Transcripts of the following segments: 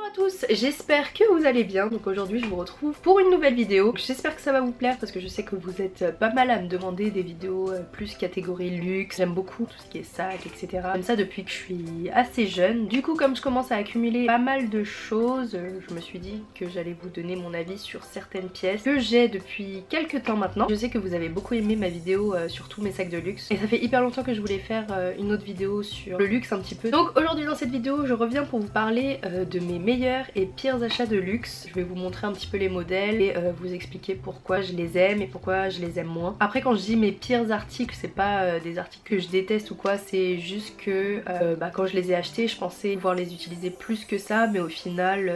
Bonjour à tous, j'espère que vous allez bien. Donc aujourd'hui je vous retrouve pour une nouvelle vidéo. J'espère que ça va vous plaire parce que je sais que vous êtes pas mal à me demander des vidéos plus catégorie luxe. J'aime beaucoup tout ce qui est sac, etc. Comme ça depuis que je suis assez jeune. Du coup comme je commence à accumuler pas mal de choses, je me suis dit que j'allais vous donner mon avis sur certaines pièces que j'ai depuis quelques temps maintenant. Je sais que vous avez beaucoup aimé ma vidéo sur tous mes sacs de luxe. Et ça fait hyper longtemps que je voulais faire une autre vidéo sur le luxe un petit peu. Donc aujourd'hui dans cette vidéo je reviens pour vous parler de mes meilleurs et pires achats de luxe. Je vais vous montrer un petit peu les modèles et vous expliquer pourquoi je les aime et pourquoi je les aime moins. Après quand je dis mes pires articles, c'est pas des articles que je déteste ou quoi, c'est juste que quand je les ai achetés je pensais pouvoir les utiliser plus que ça, mais au final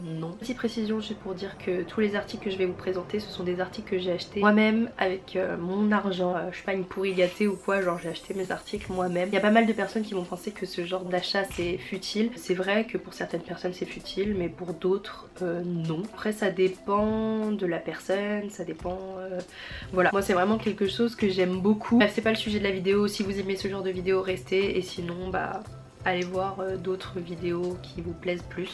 non. Petite précision juste pour dire que tous les articles que je vais vous présenter ce sont des articles que j'ai achetés moi-même avec mon argent. Je suis pas une pourrie gâtée ou quoi, genre j'ai acheté mes articles moi-même. Il y a pas mal de personnes qui vont penser que ce genre d'achat c'est futile. C'est vrai que pour certaines personnes c'est futile, mais pour d'autres non. Après ça dépend de la personne, ça dépend voilà. Moi c'est vraiment quelque chose que j'aime beaucoup. Bref, c'est pas le sujet de la vidéo. Si vous aimez ce genre de vidéo, restez, et sinon allez voir d'autres vidéos qui vous plaisent plus.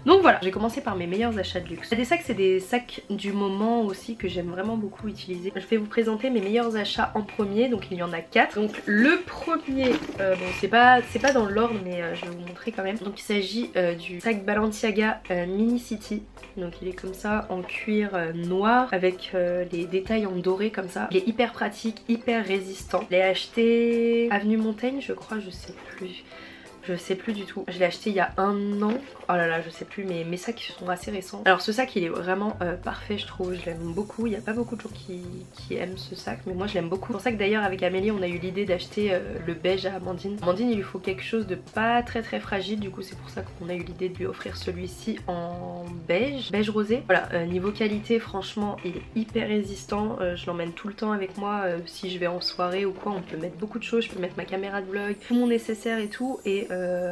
Donc voilà, j'ai commencé par mes meilleurs achats de luxe. Des sacs, c'est des sacs du moment aussi que j'aime vraiment beaucoup utiliser. Je vais vous présenter mes meilleurs achats en premier, donc il y en a 4. Donc le premier, bon c'est pas dans l'ordre mais je vais vous montrer quand même. Donc il s'agit du sac Balenciaga Mini City. Donc il est comme ça en cuir noir avec les détails en doré comme ça. Il est hyper pratique, hyper résistant. Je l'ai acheté avenue Montaigne je crois, je sais plus. Je sais plus du tout. Je l'ai acheté il y a un an. Oh là là, je sais plus, mais mes sacs sont assez récents. Alors ce sac il est vraiment parfait je trouve. Je l'aime beaucoup. Il n'y a pas beaucoup de gens qui aiment ce sac, mais moi je l'aime beaucoup. C'est pour ça que d'ailleurs avec Amélie on a eu l'idée d'acheter le beige à Amandine. Amandine il lui faut quelque chose de pas très fragile. Du coup c'est pour ça qu'on a eu l'idée de lui offrir celui-ci en beige rosé. Voilà, niveau qualité franchement il est hyper résistant. Je l'emmène tout le temps avec moi. Si je vais en soirée ou quoi, on peut mettre beaucoup de choses. Je peux mettre ma caméra de vlog, tout mon nécessaire et tout. Et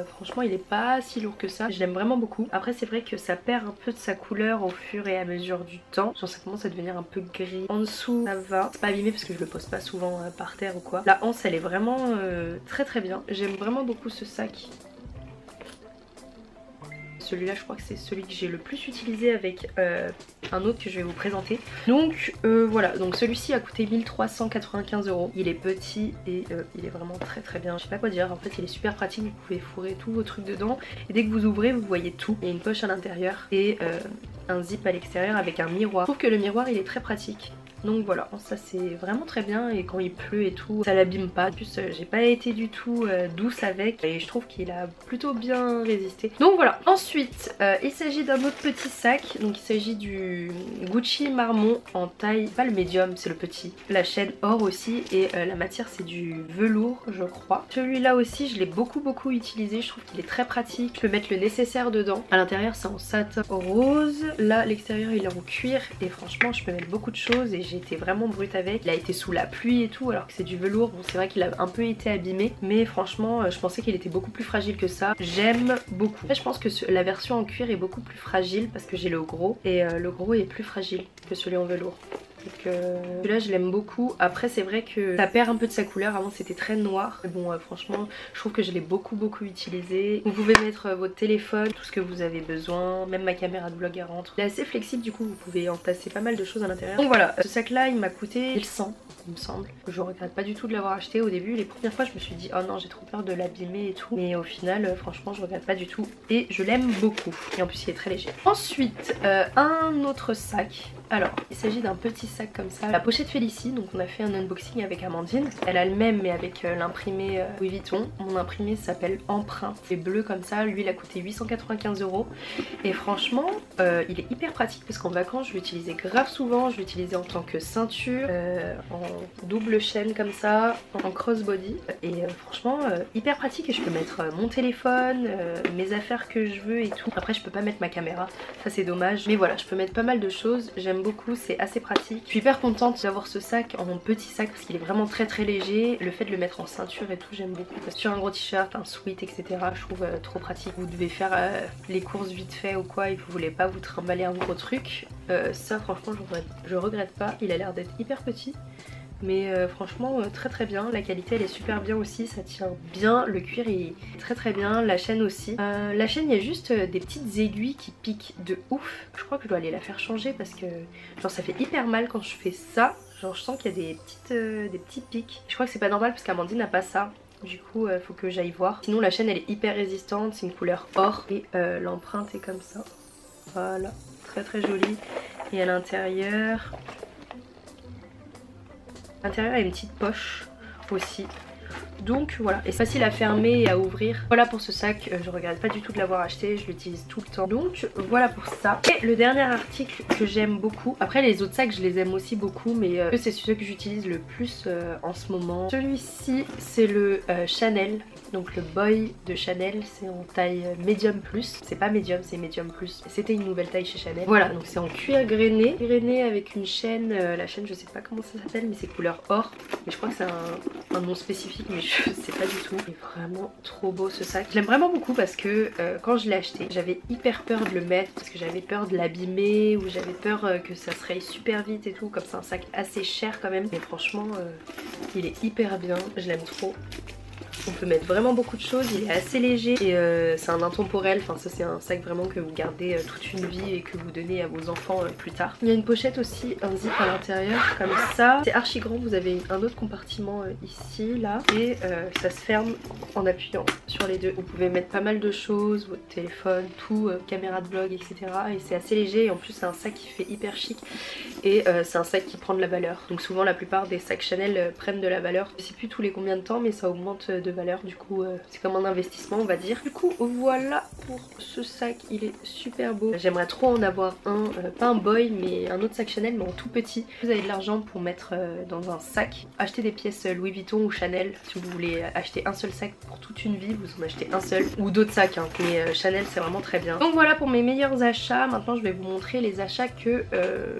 franchement il est pas si lourd que ça. Je l'aime vraiment beaucoup. Après c'est vrai que ça perd un peu de sa couleur au fur et à mesure du temps. Genre ça commence à devenir un peu gris. En dessous ça va. C'est pas abîmé parce que je le pose pas souvent par terre ou quoi. La anse elle est vraiment très bien. J'aime vraiment beaucoup ce sac. Celui-là je crois que c'est celui que j'ai le plus utilisé avec un autre que je vais vous présenter. Donc voilà, donc celui-ci a coûté 1395 €. Il est petit et il est vraiment très bien. Je sais pas quoi dire, en fait il est super pratique, vous pouvez fourrer tous vos trucs dedans. Et dès que vous ouvrez vous voyez tout. Il y a une poche à l'intérieur et un zip à l'extérieur avec un miroir. Je trouve que le miroir il est très pratique. Donc voilà, ça c'est vraiment très bien, et quand il pleut et tout, ça l'abîme pas. En plus j'ai pas été du tout douce avec et je trouve qu'il a plutôt bien résisté. Donc voilà, ensuite il s'agit d'un autre petit sac. Donc il s'agit du Gucci Marmont en taille, pas le médium, c'est le petit. La chaîne or aussi et la matière c'est du velours je crois. Celui-là aussi je l'ai beaucoup utilisé, je trouve qu'il est très pratique. Je peux mettre le nécessaire dedans. À l'intérieur c'est en satin rose. Là l'extérieur il est en cuir et franchement je peux mettre beaucoup de choses et j'ai été vraiment brute avec. Il a été sous la pluie et tout alors que c'est du velours. Bon c'est vrai qu'il a un peu été abîmé, mais franchement je pensais qu'il était beaucoup plus fragile que ça. J'aime beaucoup. Après, je pense que la version en cuir est beaucoup plus fragile parce que j'ai le gros et le gros est plus fragile que celui en velours. Donc celui-là je l'aime beaucoup. Après c'est vrai que ça perd un peu de sa couleur. Avant c'était très noir. Mais bon franchement je trouve que je l'ai beaucoup utilisé. Vous pouvez mettre votre téléphone, tout ce que vous avez besoin. Même ma caméra de vlog elle rentre. Il est assez flexible du coup, vous pouvez entasser pas mal de choses à l'intérieur. Donc voilà, ce sac là il m'a coûté 1100 il me semble. Je regrette pas du tout de l'avoir acheté. Au début les premières fois je me suis dit oh non j'ai trop peur de l'abîmer et tout. Mais au final franchement je regrette pas du tout. Et je l'aime beaucoup. Et en plus il est très léger. Ensuite un autre sac. Alors il s'agit d'un petit sac comme ça, la pochette Félicie. Donc on a fait un unboxing avec Amandine. Elle a le même mais avec l'imprimé Louis Vuitton. Mon imprimé s'appelle Empreinte. C'est bleu comme ça. Lui il a coûté 895 €. Et franchement il est hyper pratique parce qu'en vacances je l'utilisais grave souvent. Je l'utilisais en tant que ceinture, en double chaîne comme ça, en crossbody. Et franchement hyper pratique. Et je peux mettre mon téléphone, mes affaires que je veux et tout. Après je peux pas mettre ma caméra, ça c'est dommage. Mais voilà, je peux mettre pas mal de choses. J'aime beaucoup, c'est assez pratique. Je suis hyper contente d'avoir ce sac en petit sac parce qu'il est vraiment très léger. Le fait de le mettre en ceinture et tout j'aime beaucoup. Parce que sur un gros t-shirt, un sweat etc. je trouve trop pratique. Vous devez faire les courses vite fait ou quoi et vous voulez pas vous trimballer un gros truc. Ça franchement je regrette pas. Il a l'air d'être hyper petit. mais franchement très très bien. La qualité elle est super bien aussi, ça tient bien, le cuir est très très bien, la chaîne aussi. La chaîne il y a juste des petites aiguilles qui piquent de ouf. Je crois que je dois aller la faire changer parce que genre ça fait hyper mal quand je fais ça. Genre je sens qu'il y a des petits pics. Je crois que c'est pas normal parce qu'Amandine n'a pas ça. Du coup faut que j'aille voir. Sinon la chaîne elle est hyper résistante, c'est une couleur or et l'empreinte est comme ça. Voilà, très très jolie. Et à l'intérieur... L'intérieur a une petite poche aussi. Donc voilà, et c'est facile à fermer et à ouvrir. Voilà pour ce sac, je regrette pas du tout de l'avoir acheté, je l'utilise tout le temps. Donc voilà pour ça. Et le dernier article que j'aime beaucoup, après les autres sacs je les aime aussi beaucoup, mais c'est ceux que j'utilise le plus en ce moment. Celui-ci c'est le Chanel. Donc le boy de Chanel, c'est en taille medium plus. C'est pas medium, c'est medium plus. C'était une nouvelle taille chez Chanel. Voilà, donc c'est en cuir grainé. Grainé avec une chaîne. La chaîne, je sais pas comment ça s'appelle, mais c'est couleur or. Mais je crois que c'est un nom spécifique, mais je sais pas du tout. C'est vraiment trop beau ce sac. Je l'aime vraiment beaucoup parce que quand je l'ai acheté, j'avais hyper peur de le mettre. Parce que j'avais peur de l'abîmer ou j'avais peur que ça se raye super vite et tout. Comme c'est un sac assez cher quand même. Mais franchement, il est hyper bien. Je l'aime trop. On peut mettre vraiment beaucoup de choses, il est assez léger et c'est un intemporel, enfin ça c'est un sac vraiment que vous gardez toute une vie et que vous donnez à vos enfants plus tard. Il y a une pochette aussi, un zip à l'intérieur comme ça. C'est archi grand, vous avez un autre compartiment ici, là, et ça se ferme en appuyant sur les deux. Vous pouvez mettre pas mal de choses, votre téléphone, tout, caméra de vlog, etc. Et c'est assez léger et en plus c'est un sac qui fait hyper chic et c'est un sac qui prend de la valeur. Donc souvent la plupart des sacs Chanel prennent de la valeur. Je sais plus tous les combien de temps mais ça augmente de valeur, du coup c'est comme un investissement on va dire. Du coup voilà pour ce sac, il est super beau. J'aimerais trop en avoir un, pas un boy mais un autre sac Chanel mais en tout petit. Vous avez de l'argent pour mettre dans un sac, acheter des pièces Louis Vuitton ou Chanel. Si vous voulez acheter un seul sac pour toute une vie, vous en achetez un seul ou d'autres sacs hein. Mais Chanel c'est vraiment très bien. Donc voilà pour mes meilleurs achats. Maintenant je vais vous montrer les achats que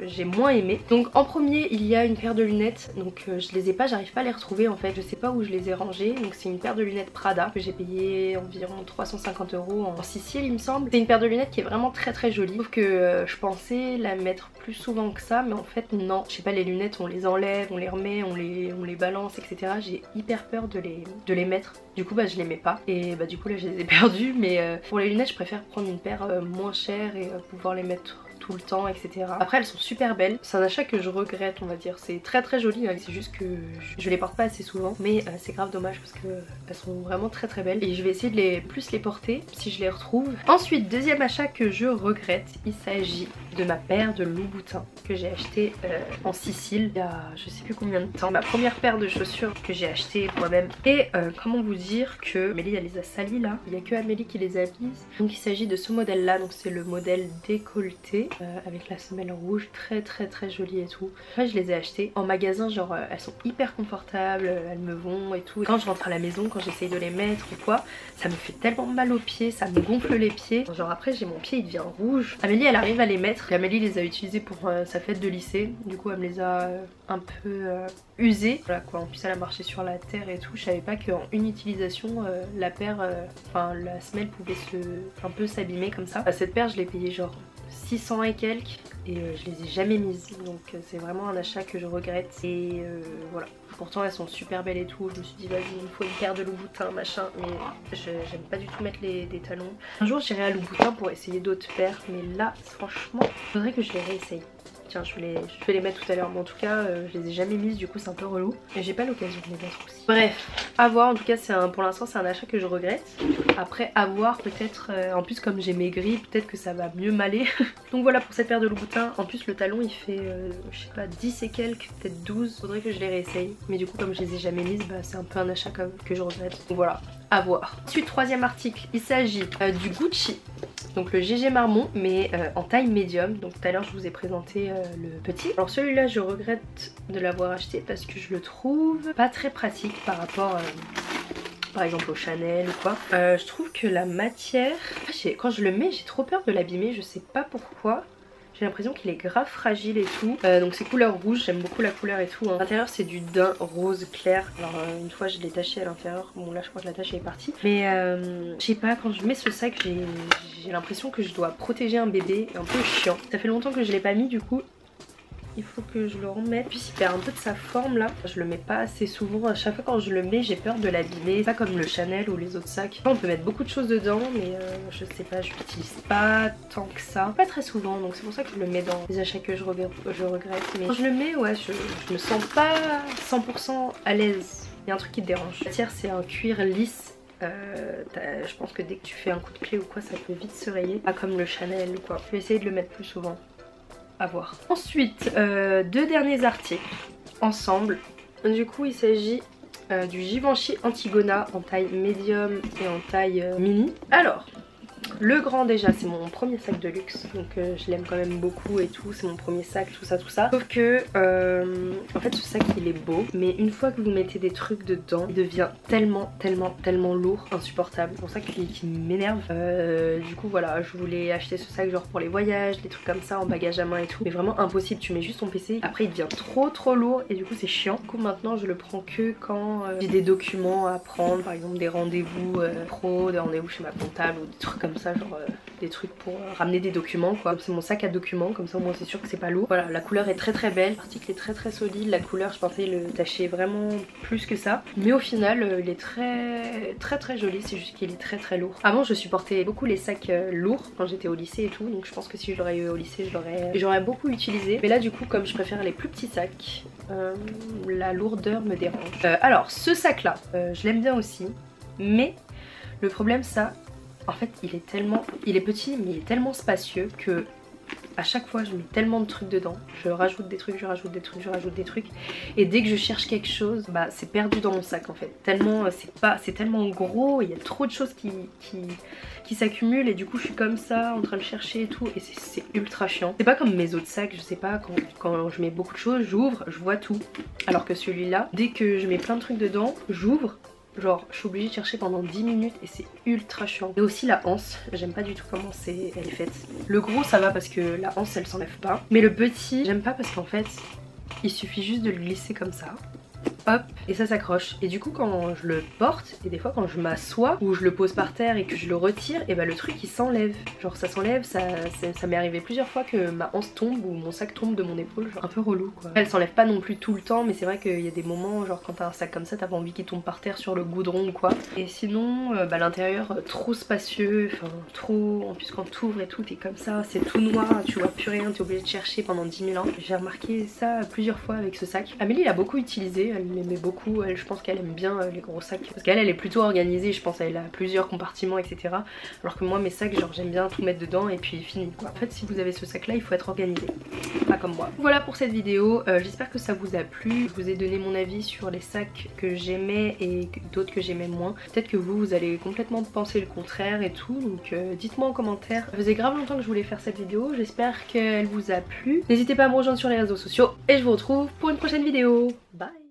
j'ai moins aimés. Donc en premier il y a une paire de lunettes, donc je les ai pas, j'arrive pas à les retrouver en fait, je sais pas où je les ai rangées. Donc c'est une paire de lunettes Prada que j'ai payé environ 350 € en Sicile il me semble. C'est une paire de lunettes qui est vraiment très très jolie, sauf que je pensais la mettre plus souvent que ça mais en fait non. Je sais pas, les lunettes on les enlève, on les remet, on les balance etc. J'ai hyper peur de les mettre, du coup bah je les mets pas et bah du coup là je les ai perdues. Mais pour les lunettes je préfère prendre une paire moins chère et pouvoir les mettre tout le temps etc. Après elles sont super belles, c'est un achat que je regrette on va dire, c'est très très joli hein. C'est juste que je les porte pas assez souvent mais c'est grave dommage parce que elles sont vraiment très très belles et je vais essayer de plus les porter si je les retrouve. Ensuite deuxième achat que je regrette, il s'agit de ma paire de Louboutin que j'ai acheté en Sicile il y a je sais plus combien de temps. Ma première paire de chaussures que j'ai acheté moi-même et comment vous dire que Amélie elle les a salies là, il y a que Amélie qui les a mises. Donc il s'agit de ce modèle là, donc c'est le modèle décolleté avec la semelle rouge, très très très jolie et tout. Après je les ai achetées en magasin, genre elles sont hyper confortables, elles me vont et tout. Quand je rentre à la maison, quand j'essaye de les mettre ou quoi, ça me fait tellement mal aux pieds, ça me gonfle les pieds. Genre après j'ai mon pied il devient rouge. Amélie elle arrive à les mettre et Amélie les a utilisées pour sa fête de lycée. Du coup elle me les a un peu usées. Voilà quoi, en plus elle a marché sur la terre et tout. Je savais pas qu'en une utilisation la paire, enfin la semelle pouvait un peu s'abîmer comme ça. Cette paire je l'ai payée genre 600 et quelques et je les ai jamais mises, donc c'est vraiment un achat que je regrette et voilà. Pourtant elles sont super belles et tout, je me suis dit vas-y il me faut une paire de Louboutin machin, mais j'aime pas du tout mettre des talons. Un jour j'irai à Louboutin pour essayer d'autres paires mais là franchement faudrait que je les réessaye. Tiens, je vais les mettre tout à l'heure, mais en tout cas je les ai jamais mises, du coup c'est un peu relou et j'ai pas l'occasion de les mettre aussi. Bref, à voir, en tout cas pour l'instant c'est un achat que je regrette. Après à voir, peut-être en plus comme j'ai maigri, peut-être que ça va mieux m'aller. Donc voilà pour cette paire de Louboutin. En plus le talon il fait je sais pas 10 et quelques, peut-être 12. Faudrait que je les réessaye, mais du coup comme je les ai jamais mises, bah, c'est un peu un achat que je regrette. Donc voilà, à voir. Ensuite troisième article, il s'agit du Gucci. Donc le GG Marmont mais en taille médium. Donc tout à l'heure je vous ai présenté le petit. Alors celui-là je regrette de l'avoir acheté parce que je le trouve pas très pratique par rapport par exemple au Chanel ou quoi. Je trouve que la matière, quand je le mets j'ai trop peur de l'abîmer, je sais pas pourquoi. J'ai l'impression qu'il est grave fragile et tout. Donc c'est couleur rouge, j'aime beaucoup la couleur et tout. Hein. À l'intérieur c'est du daim rose clair. Alors une fois je l'ai taché à l'intérieur. Bon là je crois que la tache est partie. Mais je sais pas, quand je mets ce sac j'ai l'impression que je dois protéger un bébé. Un peu chiant. Ça fait longtemps que je l'ai pas mis du coup. il faut que je le remette. Puis il perd un peu de sa forme là. Je le mets pas assez souvent. À chaque fois quand je le mets, j'ai peur de l'abîmer. Pas comme le Chanel ou les autres sacs. On peut mettre beaucoup de choses dedans, mais je sais pas, je l'utilise pas tant que ça. Pas très souvent, donc c'est pour ça que je le mets dans les achats que je regrette. Mais quand je le mets, ouais, je me sens pas 100% à l'aise. Il y a un truc qui te dérange. La matière, c'est un cuir lisse. Je pense que dès que tu fais un coup de clé ou quoi, ça peut vite se rayer. Pas comme le Chanel ou quoi. Je vais essayer de le mettre plus souvent. À voir. Ensuite, deux derniers articles ensemble. Du coup, il s'agit du Givenchy Antigona en taille médium et en taille mini. Alors, le grand déjà, c'est mon premier sac de luxe, donc je l'aime quand même beaucoup et tout, c'est mon premier sac, tout ça. Sauf que, en fait ce sac il est beau, mais une fois que vous mettez des trucs dedans, il devient tellement lourd, insupportable. C'est pour ça qu'il m'énerve. Du coup voilà, je voulais acheter ce sac genre pour les voyages, des trucs comme ça en bagage à main et tout, mais vraiment impossible, tu mets juste ton PC, après il devient trop lourd et du coup c'est chiant. Du coup maintenant je le prends que quand j'ai des documents à prendre, par exemple des rendez-vous pro, des rendez-vous chez ma comptable ou des trucs comme ça, genre des trucs pour ramener des documents quoi. C'est mon sac à documents, comme ça au moins c'est sûr que c'est pas lourd. Voilà, la couleur est très belle, l'article est très solide, la couleur je pensais le tâcher vraiment plus que ça, mais au final il est très joli, c'est juste qu'il est très lourd. Avant je supportais beaucoup les sacs lourds quand j'étais au lycée et tout, donc je pense que si je l'aurais eu au lycée j'aurais beaucoup utilisé, mais là du coup comme je préfère les plus petits sacs, la lourdeur me dérange. Alors ce sac là, je l'aime bien aussi, mais le problème ça, en fait il est petit mais il est tellement spacieux que à chaque fois je mets tellement de trucs dedans, je rajoute des trucs, je rajoute des trucs et dès que je cherche quelque chose, bah c'est perdu dans mon sac en fait. Tellement c'est tellement gros, il y a trop de choses qui s'accumulent et du coup je suis comme ça en train de chercher et tout et c'est ultra chiant. C'est pas comme mes autres sacs, je sais pas, quand je mets beaucoup de choses, j'ouvre, je vois tout. Alors que celui-là, dès que je mets plein de trucs dedans, j'ouvre. Genre je suis obligée de chercher pendant 10 minutes et c'est ultra chiant. Et aussi la anse, j'aime pas du tout comment elle est faite. Le gros ça va parce que la anse elle s'enlève pas. Mais le petit, j'aime pas parce qu'en fait il suffit juste de le glisser comme ça. Hop, et ça s'accroche. Et du coup quand je le porte, et des fois quand je m'assois ou je le pose par terre et que je le retire, et bah le truc il s'enlève. Genre ça s'enlève, ça m'est arrivé plusieurs fois que ma hanche tombe ou mon sac tombe de mon épaule, genre un peu relou quoi. Elle s'enlève pas non plus tout le temps, mais c'est vrai qu'il y a des moments, genre quand t'as un sac comme ça, t'as pas envie qu'il tombe par terre sur le goudron ou quoi. Et sinon, bah l'intérieur trop spacieux, enfin trop, en plus quand t'ouvres et tout, t'es comme ça, c'est tout noir, tu vois plus rien, t'es obligé de chercher pendant 10 000 ans. J'ai remarqué ça plusieurs fois avec ce sac. Amélie l'a beaucoup utilisé, elle l'aimait beaucoup, je pense qu'elle aime bien les gros sacs parce qu'elle est plutôt organisée, je pense elle a plusieurs compartiments etc, alors que moi mes sacs genre j'aime bien tout mettre dedans et puis fini quoi. En fait si vous avez ce sac là il faut être organisé, pas comme moi. Voilà pour cette vidéo, j'espère que ça vous a plu, je vous ai donné mon avis sur les sacs que j'aimais et d'autres que j'aimais moins. Peut-être que vous allez complètement penser le contraire et tout, donc dites-moi en commentaire. Ça faisait grave longtemps que je voulais faire cette vidéo, j'espère qu'elle vous a plu. N'hésitez pas à me rejoindre sur les réseaux sociaux et je vous retrouve pour une prochaine vidéo. Bye.